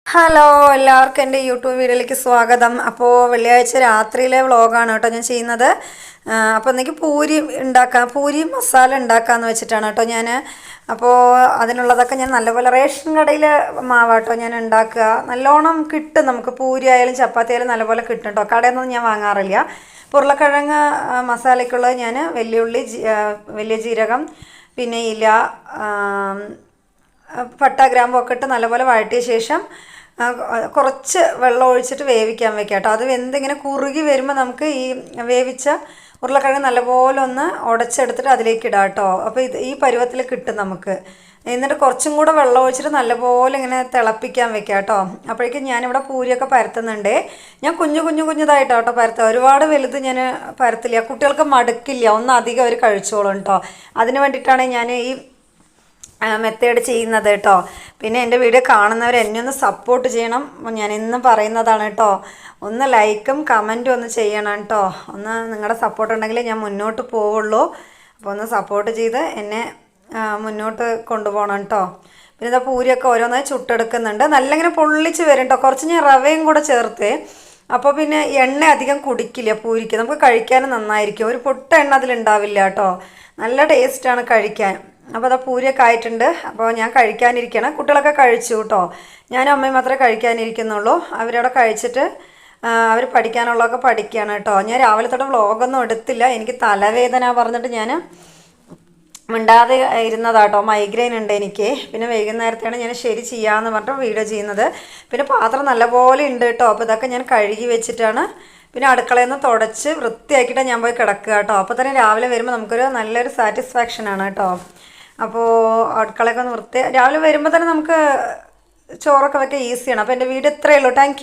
Hello എല്ലാവർക്കും എൻ്റെ YouTube വീഡിയോയിലേക്ക് സ്വാഗതം. അപ്പോൾ വെള്ളിയാഴ്ച രാത്രിയിലെ വ്ളോഗാണ് കേട്ടോ ഞാൻ ചെയ്യുന്നത്. അപ്പോൾ ഇന്നേക്ക് പൂരി ഉണ്ടാക്കാം, പൂരി മസാല ഉണ്ടാക്കാമെന്ന് വെച്ചിട്ടാണ് കേട്ടോ ഞാൻ. അപ്പോൾ അതിനുള്ളതൊക്കെ ഞാൻ നല്ലപോലെ റേഷൻ കടയിൽ മാവാട്ടോ ഞാൻ ഉണ്ടാക്കുക. നല്ലോണം കിട്ടും, നമുക്ക് പൂരി ആയാലും ചപ്പാത്തി ആയാലും നല്ലപോലെ കിട്ടും കേട്ടോ. കടയിൽ നിന്നൊന്നും ഞാൻ വാങ്ങാറില്ല. ഉരുളക്കിഴങ്ങ് മസാലയ്ക്കുള്ളത് ഞാൻ വലിയ ജീരകം, പിന്നെ ഇല, പട്ട ഗ്രാമ്പു ഒക്കെ ഇട്ട് നല്ലപോലെ വഴറ്റിയ ശേഷം കുറച്ച് വെള്ളം ഒഴിച്ചിട്ട് വേവിക്കാൻ വെക്കാം കേട്ടോ. അത് വെന്തിങ്ങനെ കുറുകി വരുമ്പോൾ നമുക്ക് ഈ വേവിച്ച ഉരുളക്കിഴങ്ങ് നല്ലപോലെ ഒന്ന് ഉടച്ചെടുത്തിട്ട് അതിലേക്ക് ഇടാം കേട്ടോ. അപ്പോൾ ഈ പരുവത്തിൽ കിട്ടും നമുക്ക്. എന്നിട്ട് കുറച്ചും കൂടെ വെള്ളം ഒഴിച്ചിട്ട് നല്ലപോലെ ഇങ്ങനെ തിളപ്പിക്കാൻ വെക്കാം കേട്ടോ. അപ്പോഴേക്കും ഞാനിവിടെ പൂരിയൊക്കെ പരത്തുന്നുണ്ട്. ഞാൻ കുഞ്ഞുതായിട്ടോ കേട്ടോ പരത്തുക. ഒരുപാട് വലുത് ഞാൻ പരത്തില്ല, കുട്ടികൾക്ക് മടുക്കില്ല, ഒന്നധികം അവർ കഴിച്ചോളും കേട്ടോ. അതിന് വേണ്ടിയിട്ടാണ് ഞാൻ ഈ മെത്തേഡ് ചെയ്യുന്നത് കേട്ടോ. പിന്നെ എൻ്റെ വീഡിയോ കാണുന്നവർ എന്നെ ഒന്ന് സപ്പോർട്ട് ചെയ്യണം, ഞാൻ എന്നും പറയുന്നതാണ് കേട്ടോ. ഒന്ന് ലൈക്കും കമൻറ്റും ഒന്ന് ചെയ്യണം കേട്ടോ. ഒന്ന് നിങ്ങളുടെ സപ്പോർട്ട് ഉണ്ടെങ്കിലേ ഞാൻ മുന്നോട്ട് പോവുള്ളൂ. അപ്പോൾ ഒന്ന് സപ്പോർട്ട് ചെയ്ത് എന്നെ മുന്നോട്ട് കൊണ്ടുപോകണം കേട്ടോ. പിന്നെ ഇതാ പൂരിയൊക്കെ ഓരോന്നായി ചുട്ടെടുക്കുന്നുണ്ട്. നല്ല ഇങ്ങനെ പൊള്ളിച്ച് വരും കേട്ടോ. കുറച്ച് ഞാൻ റവയും കൂടെ ചേർത്ത്, അപ്പോൾ പിന്നെ എണ്ണ അധികം കുടിക്കില്ല പൂരിക്ക്, നമുക്ക് കഴിക്കാനും നന്നായിരിക്കും. ഒരു പൊട്ട എണ്ണ അതിലുണ്ടാവില്ല കേട്ടോ. നല്ല ടേസ്റ്റാണ് കഴിക്കാൻ. അപ്പോൾ അതാ പൂരിയൊക്കെ ആയിട്ടുണ്ട്. അപ്പോൾ ഞാൻ കഴിക്കാനിരിക്കണം. കുട്ടികളൊക്കെ കഴിച്ചു കേട്ടോ. ഞാനും അമ്മയും മാത്രമേ കഴിക്കാനിരിക്കുന്നുള്ളൂ. അവരവിടെ കഴിച്ചിട്ട് അവർ പഠിക്കാനുള്ളതൊക്കെ പഠിക്കുകയാണ് കേട്ടോ. ഞാൻ രാവിലെ തൊട്ട് വ്ളോഗൊന്നും എടുത്തില്ല, എനിക്ക് തലവേദന പറഞ്ഞിട്ട് ഞാൻ മിണ്ടാതെ ഇരുന്നതാട്ടോ. മൈഗ്രെയിൻ ഉണ്ട് എനിക്ക്. പിന്നെ വൈകുന്നേരത്തെയാണ് ഞാൻ ശരി ചെയ്യാമെന്ന് പറഞ്ഞിട്ട് വീഡിയോ ചെയ്യുന്നത്. പിന്നെ പാത്രം നല്ലപോലെ ഉണ്ട് കേട്ടോ. അപ്പോൾ ഇതൊക്കെ ഞാൻ കഴുകി വെച്ചിട്ടാണ്, പിന്നെ അടുക്കളയിൽ നിന്ന് തുടച്ച് വൃത്തിയാക്കിയിട്ട് ഞാൻ പോയി കിടക്കുക കേട്ടോ. അപ്പോൾ തന്നെ രാവിലെ വരുമ്പോൾ നമുക്കൊരു നല്ലൊരു സാറ്റിസ്ഫാക്ഷനാണ് കേട്ടോ. അപ്പോൾ അടുക്കളയൊക്കെ ഒന്ന് രാവിലെ വരുമ്പോൾ തന്നെ നമുക്ക് ചോറൊക്കെ വെക്കാൻ ഈസിയാണ്. അപ്പോൾ എൻ്റെ വീഡിയോ ഇത്രയേ ഉള്ളൂ. താങ്ക്